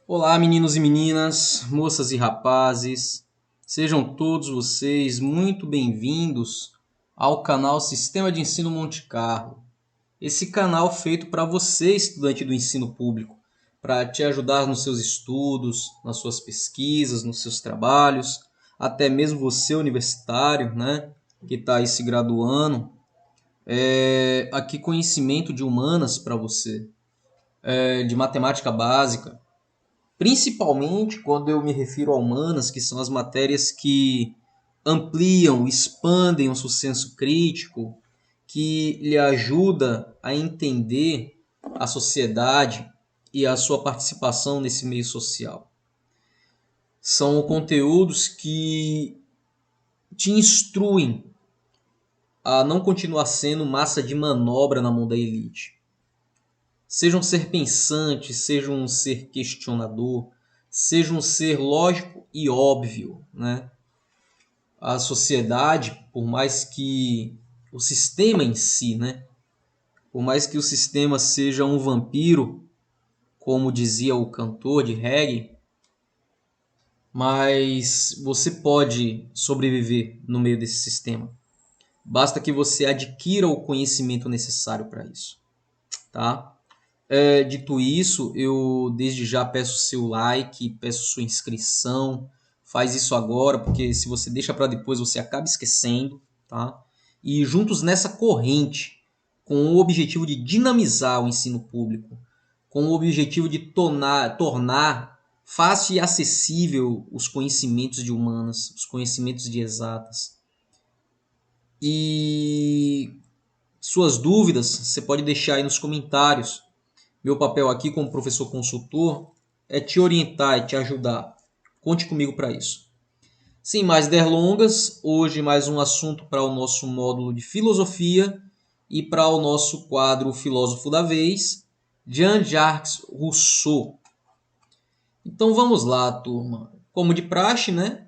Olá, meninos e meninas, moças e rapazes, sejam todos vocês muito bem-vindos ao canal Sistema de Ensino Monte Carlo. Esse canal feito para você, estudante do ensino público, para te ajudar nos seus estudos, nas suas pesquisas, nos seus trabalhos, até mesmo você universitário, né, que está aí se graduando. Aqui conhecimento de humanas para você, de matemática básica. Principalmente quando eu me refiro a humanas, que são as matérias que ampliam, expandem o seu senso crítico, que lhe ajuda a entender a sociedade e a sua participação nesse meio social. São conteúdos que te instruem a não continuar sendo massa de manobra na mão da elite. Seja um ser pensante, seja um ser questionador, seja um ser lógico e óbvio, né? A sociedade, por mais que o sistema em si, né? Por mais que o sistema seja um vampiro, como dizia o cantor de reggae, mas você pode sobreviver no meio desse sistema. Basta que você adquira o conhecimento necessário para isso, tá? Dito isso, eu desde já peço seu like, peço sua inscrição. Faz isso agora, porque se você deixa para depois, você acaba esquecendo, tá? E juntos nessa corrente, com o objetivo de dinamizar o ensino público, com o objetivo de tornar fácil e acessível os conhecimentos de humanas, os conhecimentos de exatas. E suas dúvidas você pode deixar aí nos comentários. Meu papel aqui como professor consultor é te orientar e te ajudar. Conte comigo para isso. Sem mais delongas, hoje mais um assunto para o nosso módulo de filosofia e para o nosso quadro Filósofo da Vez, Jean-Jacques Rousseau. Então vamos lá, turma. Como de praxe, né?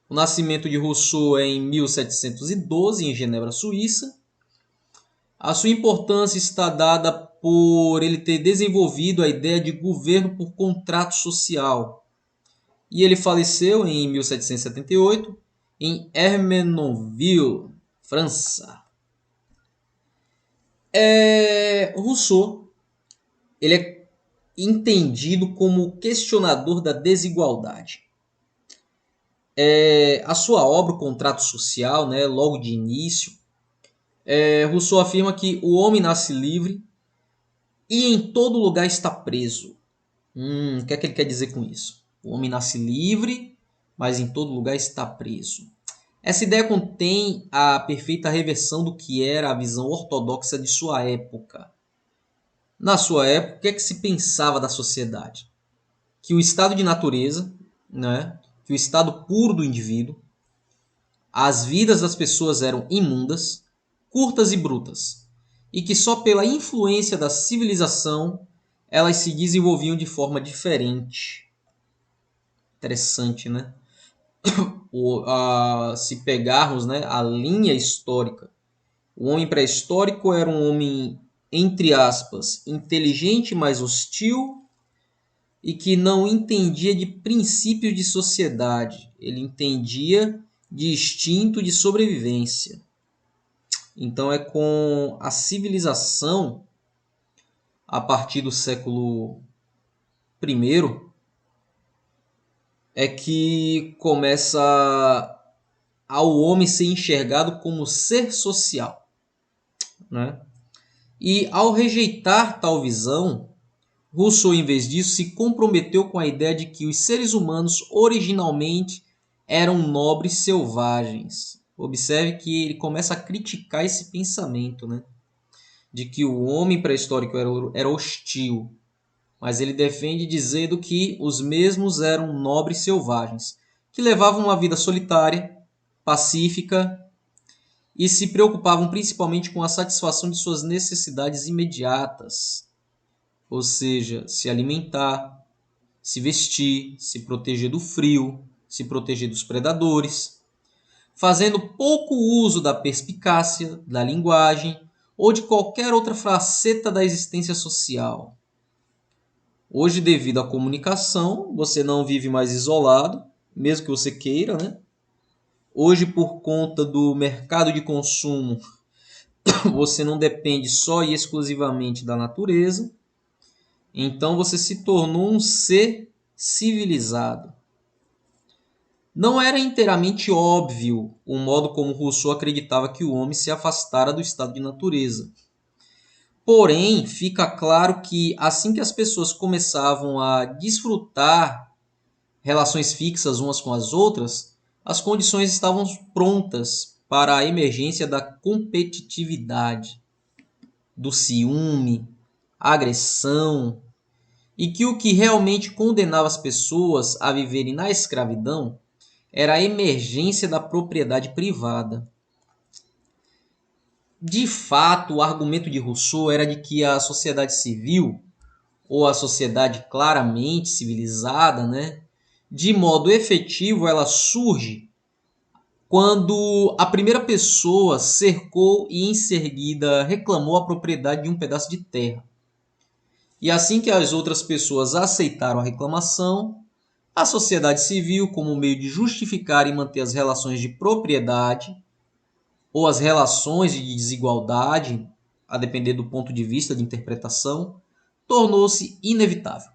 O nascimento de Rousseau é em 1712, em Genebra, Suíça. A sua importância está dada por ele ter desenvolvido a ideia de governo por contrato social. E ele faleceu em 1778 em Hermenonville, França. Rousseau ele é entendido como questionador da desigualdade. A sua obra, O Contrato Social, né, logo de início, Rousseau afirma que o homem nasce livre e em todo lugar está preso. O que é que ele quer dizer com isso? O homem nasce livre, mas em todo lugar está preso. Essa ideia contém a perfeita reversão do que era a visão ortodoxa de sua época. Na sua época, o que é que se pensava da sociedade? Que o estado de natureza, né, que o estado puro do indivíduo, as vidas das pessoas eram imundas, curtas e brutas, e que só pela influência da civilização elas se desenvolviam de forma diferente. Interessante, né? Se pegarmos, né, a linha histórica, o homem pré-histórico era um homem, entre aspas, inteligente, mas hostil e que não entendia de princípios de sociedade. Ele entendia de instinto de sobrevivência. Então é com a civilização, a partir do século I, é que começa ao homem ser enxergado como ser social, né? E ao rejeitar tal visão, Rousseau, em vez disso, se comprometeu com a ideia de que os seres humanos originalmente eram nobres selvagens. Observe que ele começa a criticar esse pensamento, né? De que o homem pré-histórico era hostil, mas ele defende dizendo que os mesmos eram nobres selvagens, que levavam uma vida solitária, pacífica e se preocupavam principalmente com a satisfação de suas necessidades imediatas, ou seja, se alimentar, se vestir, se proteger do frio, se proteger dos predadores, fazendo pouco uso da perspicácia, da linguagem ou de qualquer outra faceta da existência social. Hoje, devido à comunicação, você não vive mais isolado, mesmo que você queira, né? Hoje, por conta do mercado de consumo, você não depende só e exclusivamente da natureza. Então, você se tornou um ser civilizado. Não era inteiramente óbvio o modo como Rousseau acreditava que o homem se afastara do estado de natureza. Porém, fica claro que assim que as pessoas começavam a desfrutar relações fixas umas com as outras, as condições estavam prontas para a emergência da competitividade, do ciúme, agressão, e que o que realmente condenava as pessoas a viverem na escravidão era a emergência da propriedade privada. De fato, o argumento de Rousseau era de que a sociedade civil, ou a sociedade claramente civilizada, né, de modo efetivo, ela surge quando a primeira pessoa cercou e em seguida reclamou a propriedade de um pedaço de terra. E assim que as outras pessoas aceitaram a reclamação, a sociedade civil, como meio de justificar e manter as relações de propriedade ou as relações de desigualdade, a depender do ponto de vista de interpretação, tornou-se inevitável.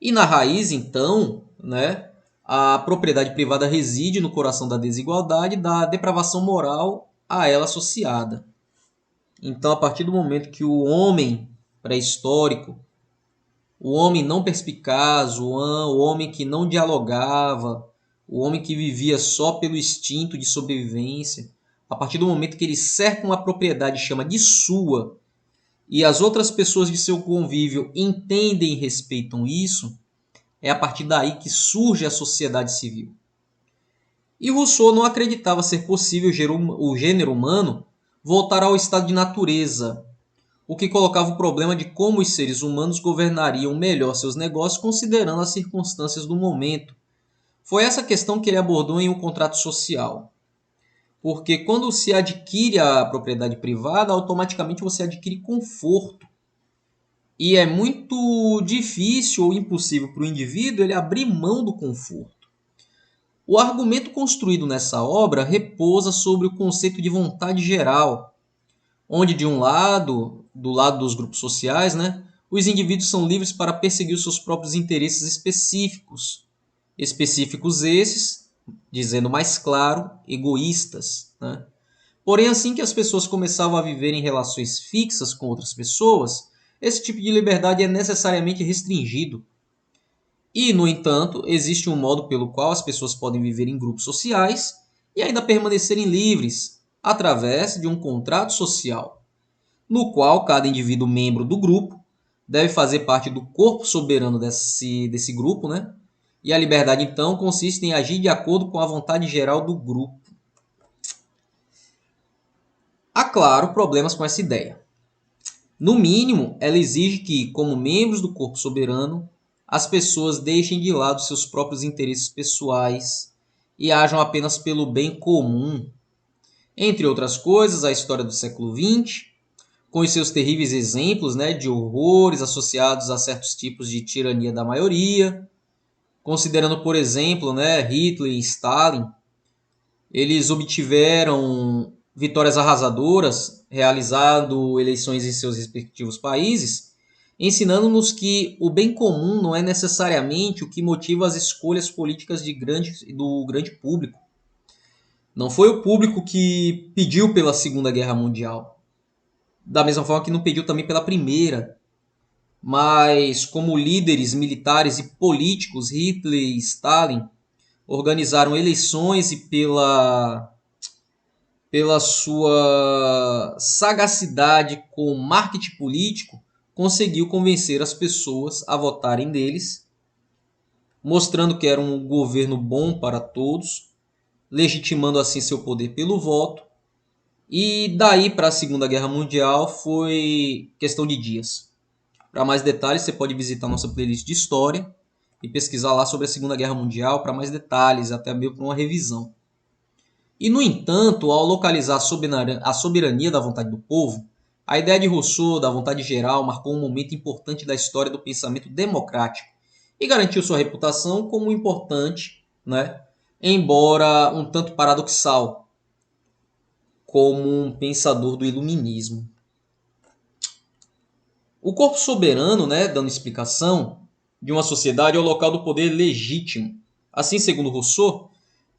E na raiz, então, né, a propriedade privada reside no coração da desigualdade e da depravação moral a ela associada. Então, a partir do momento que o homem pré-histórico, o homem não perspicaz, o homem que não dialogava, o homem que vivia só pelo instinto de sobrevivência, a partir do momento que ele cerca uma propriedade e chama de sua, e as outras pessoas de seu convívio entendem e respeitam isso, é a partir daí que surge a sociedade civil. E Rousseau não acreditava ser possível o gênero humano voltar ao estado de natureza, o que colocava o problema de como os seres humanos governariam melhor seus negócios considerando as circunstâncias do momento. Foi essa questão que ele abordou em O Contrato Social. Porque quando se adquire a propriedade privada, automaticamente você adquire conforto. E é muito difícil ou impossível para o indivíduo ele abrir mão do conforto. O argumento construído nessa obra repousa sobre o conceito de vontade geral, onde de um lado, do lado dos grupos sociais, né, os indivíduos são livres para perseguir os seus próprios interesses específicos. Específicos esses, dizendo mais claro, egoístas. Né? Porém, assim que as pessoas começavam a viver em relações fixas com outras pessoas, esse tipo de liberdade é necessariamente restringido. E, no entanto, existe um modo pelo qual as pessoas podem viver em grupos sociais e ainda permanecerem livres, através de um contrato social, no qual cada indivíduo membro do grupo deve fazer parte do corpo soberano desse grupo, né? E a liberdade, então, consiste em agir de acordo com a vontade geral do grupo. Há, claro, problemas com essa ideia. No mínimo, ela exige que, como membros do corpo soberano, as pessoas deixem de lado seus próprios interesses pessoais e ajam apenas pelo bem comum. Entre outras coisas, a história do século XX, com os seus terríveis exemplos, né, de horrores associados a certos tipos de tirania da maioria, considerando, por exemplo, né, Hitler e Stalin, eles obtiveram vitórias arrasadoras, realizando eleições em seus respectivos países, ensinando-nos que o bem comum não é necessariamente o que motiva as escolhas políticas do grande público. Não foi o público que pediu pela Segunda Guerra Mundial, da mesma forma que não pediu também pela Primeira, mas como líderes militares e políticos, Hitler e Stalin organizaram eleições e pela sua sagacidade com marketing político, conseguiu convencer as pessoas a votarem neles, mostrando que era um governo bom para todos, legitimando assim seu poder pelo voto. E daí para a Segunda Guerra Mundial foi questão de dias. Para mais detalhes, você pode visitar nossa playlist de história e pesquisar lá sobre a Segunda Guerra Mundial para mais detalhes, até mesmo para uma revisão. E, no entanto, ao localizar a soberania da vontade do povo, A ideia de Rousseau, da vontade geral, marcou um momento importante da história do pensamento democrático e garantiu sua reputação como importante, né? Embora um tanto paradoxal, como um pensador do iluminismo. O corpo soberano, né, dando explicação, de uma sociedade é o local do poder legítimo. Assim, segundo Rousseau,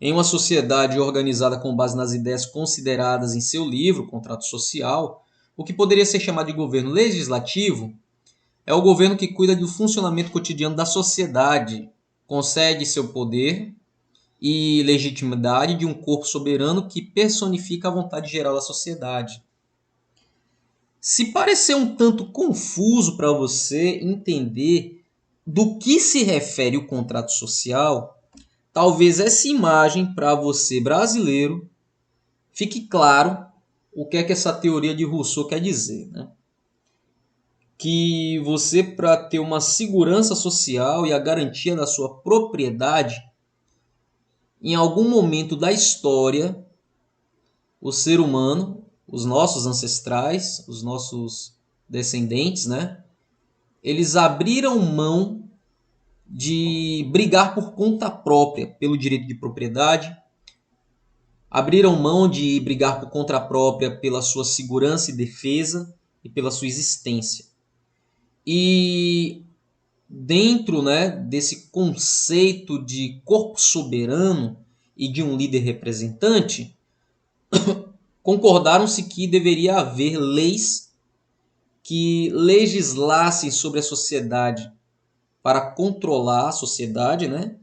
em uma sociedade organizada com base nas ideias consideradas em seu livro, Contrato Social, o que poderia ser chamado de governo legislativo é o governo que cuida do funcionamento cotidiano da sociedade, concede seu poder e legitimidade de um corpo soberano que personifica a vontade geral da sociedade. Se parecer um tanto confuso para você entender do que se refere o contrato social, talvez essa imagem para você brasileiro fique claro o que é que essa teoria de Rousseau quer dizer, né? Que você, para ter uma segurança social e a garantia da sua propriedade, em algum momento da história, o ser humano, os nossos ancestrais, os nossos descendentes, né? Eles abriram mão de brigar por conta própria pelo direito de propriedade, abriram mão de brigar por conta própria pela sua segurança e defesa e pela sua existência. E dentro, né, desse conceito de corpo soberano e de um líder representante, concordaram-se que deveria haver leis que legislassem sobre a sociedade para controlar a sociedade, né,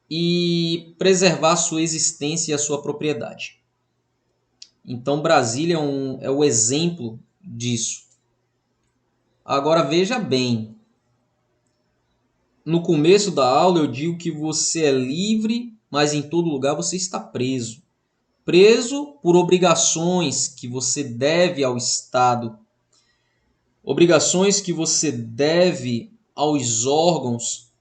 e preservar a sua existência e a sua propriedade. Então, Brasília é o exemplo disso. Agora, veja bem, no começo da aula eu digo que você é livre, mas em todo lugar você está preso. Preso por obrigações que você deve ao Estado, obrigações que você deve aos órgãos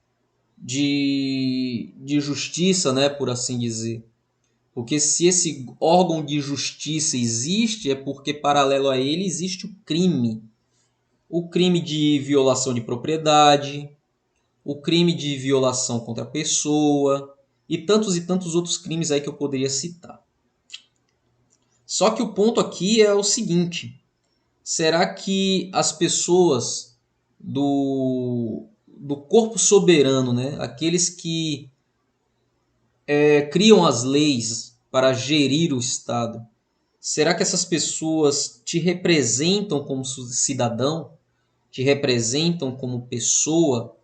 de justiça, né, por assim dizer. Porque se esse órgão de justiça existe, é porque paralelo a ele existe o crime. O crime de violação de propriedade, o crime de violação contra a pessoa e tantos outros crimes aí que eu poderia citar. Só que o ponto aqui é o seguinte: será que as pessoas do corpo soberano, né, aqueles que criam as leis para gerir o Estado, será que essas pessoas te representam como cidadão? Te representam como pessoa?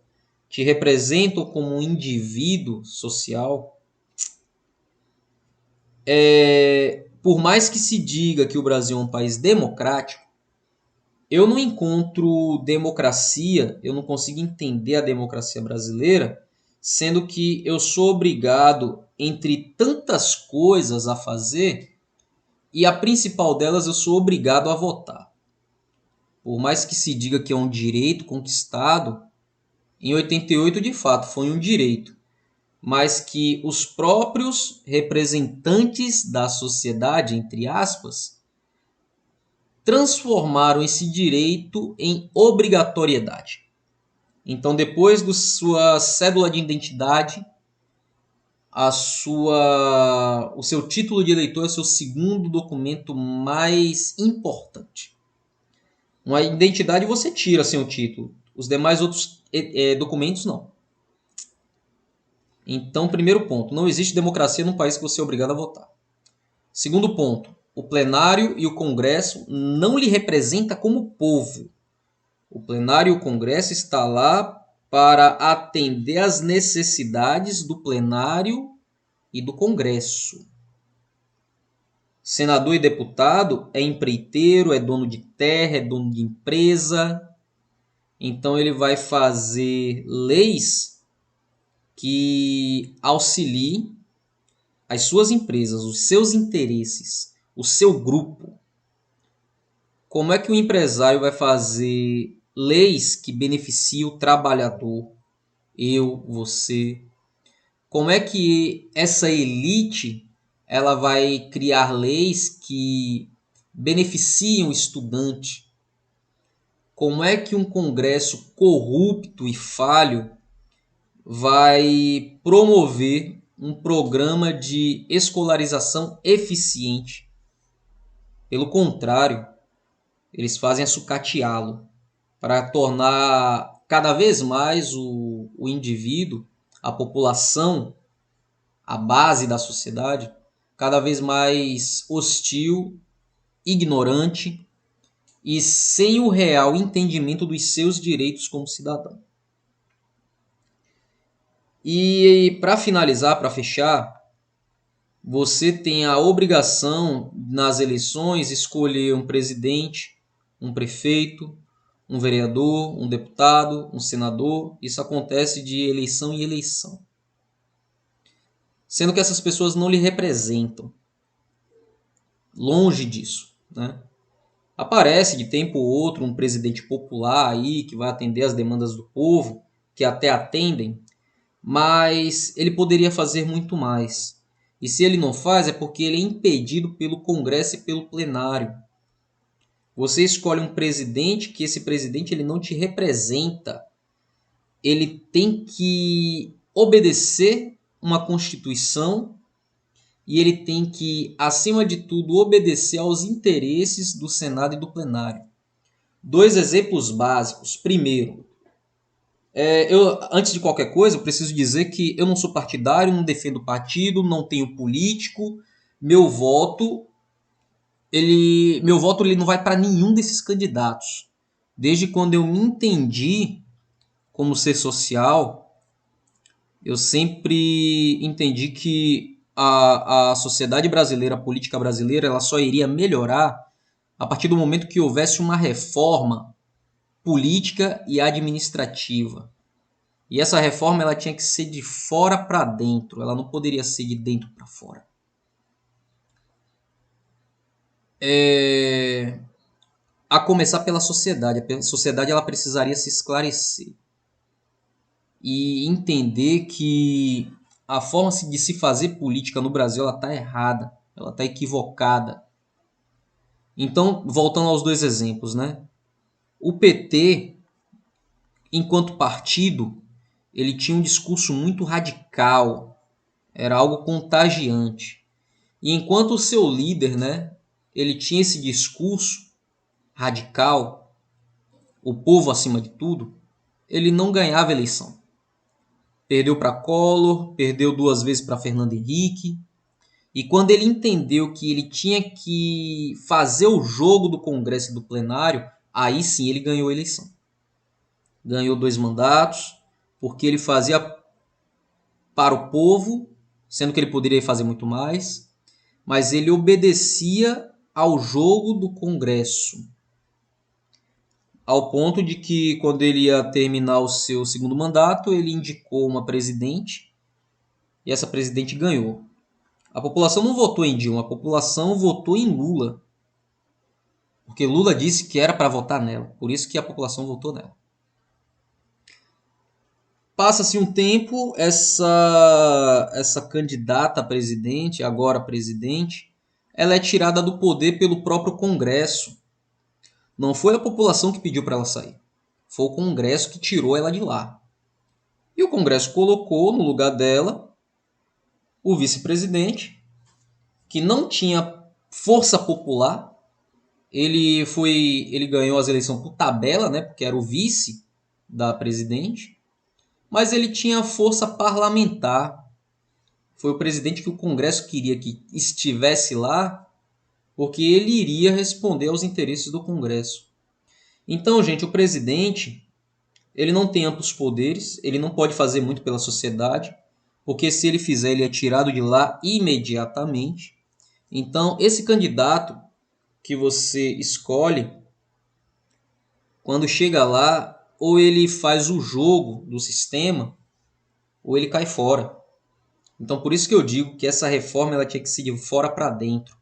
Te representam como um indivíduo social? Por mais que se diga que o Brasil é um país democrático, eu não encontro democracia, eu não consigo entender a democracia brasileira, sendo que eu sou obrigado, entre tantas coisas a fazer, e a principal delas eu sou obrigado a votar. Por mais que se diga que é um direito conquistado, em 88 de fato foi um direito, mas que os próprios representantes da sociedade, entre aspas, transformaram esse direito em obrigatoriedade. Então, depois da sua cédula de identidade, o seu título de eleitor é o seu segundo documento mais importante. Uma identidade você tira sem o título. Os demais outros documentos não. Então, primeiro ponto, não existe democracia num país que você é obrigado a votar. Segundo ponto, o plenário e o Congresso não lhe representa como povo. O plenário e o Congresso está lá para atender às necessidades do plenário e do Congresso. Senador e deputado é empreiteiro, é dono de terra, é dono de empresa. Então ele vai fazer leis que auxiliem as suas empresas, os seus interesses, o seu grupo. Como é que o empresário vai fazer leis que beneficiem o trabalhador, eu, você? Como é que essa elite ela vai criar leis que beneficiam o estudante. Como é que um Congresso corrupto e falho vai promover um programa de escolarização eficiente? Pelo contrário, eles fazem é sucateá-lo para tornar cada vez mais o indivíduo, a população, a base da sociedade, cada vez mais hostil, ignorante e sem o real entendimento dos seus direitos como cidadão. E para finalizar, para fechar, você tem a obrigação nas eleições escolher um presidente, um prefeito, um vereador, um deputado, um senador. Isso acontece de eleição em eleição. Sendo que essas pessoas não lhe representam. Longe disso, né? Aparece de tempo ou outro um presidente popular aí que vai atender as demandas do povo, que até atendem, mas ele poderia fazer muito mais. E se ele não faz é porque ele é impedido pelo Congresso e pelo plenário. Você escolhe um presidente que esse presidente ele não te representa. Ele tem que obedecer uma Constituição e ele tem que, acima de tudo, obedecer aos interesses do Senado e do plenário. Dois exemplos básicos. Primeiro, antes de qualquer coisa, eu preciso dizer que eu não sou partidário, não defendo partido, não tenho político. Meu voto, ele não vai para nenhum desses candidatos. Desde quando eu me entendi como ser social, eu sempre entendi que a sociedade brasileira, a política brasileira, ela só iria melhorar a partir do momento que houvesse uma reforma política e administrativa. E essa reforma ela tinha que ser de fora para dentro, ela não poderia ser de dentro para fora. A começar pela sociedade. A sociedade ela precisaria se esclarecer e entender que a forma de se fazer política no Brasil ela está errada, ela está equivocada. Então, voltando aos dois exemplos, né? O PT, enquanto partido, ele tinha um discurso muito radical, era algo contagiante. E enquanto o seu líder, né, ele tinha esse discurso radical, o povo acima de tudo, ele não ganhava eleição. Perdeu para Collor, perdeu 2 vezes para Fernando Henrique. E quando ele entendeu que ele tinha que fazer o jogo do Congresso e do plenário, aí sim ele ganhou a eleição. Ganhou 2 mandatos, porque ele fazia para o povo, sendo que ele poderia fazer muito mais, mas ele obedecia ao jogo do Congresso. Ao ponto de que, quando ele ia terminar o seu segundo mandato, ele indicou uma presidente e essa presidente ganhou. A população não votou em Dilma, a população votou em Lula. Porque Lula disse que era para votar nela, por isso que a população votou nela. Passa-se um tempo, essa candidata a presidente, agora presidente, ela é tirada do poder pelo próprio Congresso. Não foi a população que pediu para ela sair. Foi o Congresso que tirou ela de lá. E o Congresso colocou no lugar dela o vice-presidente, que não tinha força popular. Ele ganhou as eleições por tabela, né, porque era o vice da presidente. Mas ele tinha força parlamentar. Foi o presidente que o Congresso queria que estivesse lá, porque ele iria responder aos interesses do Congresso. Então, gente, o presidente, ele não tem amplos poderes, ele não pode fazer muito pela sociedade, porque se ele fizer, ele é tirado de lá imediatamente. Então, esse candidato que você escolhe, quando chega lá, ou ele faz o jogo do sistema, ou ele cai fora. Então, por isso que eu digo que essa reforma ela tinha que ser de fora para dentro.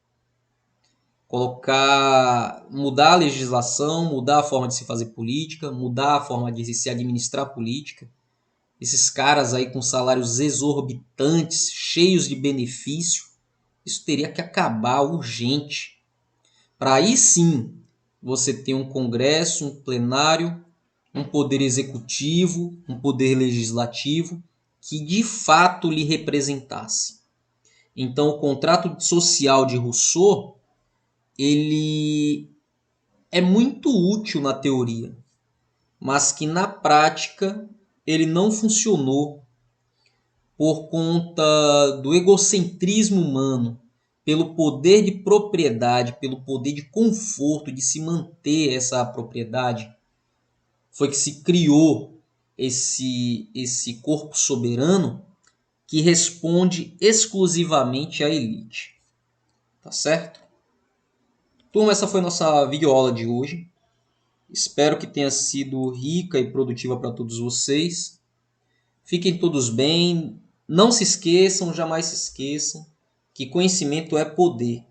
Mudar a legislação, mudar a forma de se fazer política, mudar a forma de se administrar política. Esses caras aí com salários exorbitantes, cheios de benefício, isso teria que acabar urgente. para aí sim você ter um congresso, um plenário, um poder executivo, um poder legislativo que de fato lhe representasse. Então, o contrato social de Rousseau, ele é muito útil na teoria, mas que na prática ele não funcionou por conta do egocentrismo humano, pelo poder de propriedade, pelo poder de conforto de se manter essa propriedade, foi que se criou esse corpo soberano que responde exclusivamente à elite. Tá certo? Turma, essa foi nossa videoaula de hoje. Espero que tenha sido rica e produtiva para todos vocês. Fiquem todos bem. Não se esqueçam, jamais se esqueçam, que conhecimento é poder.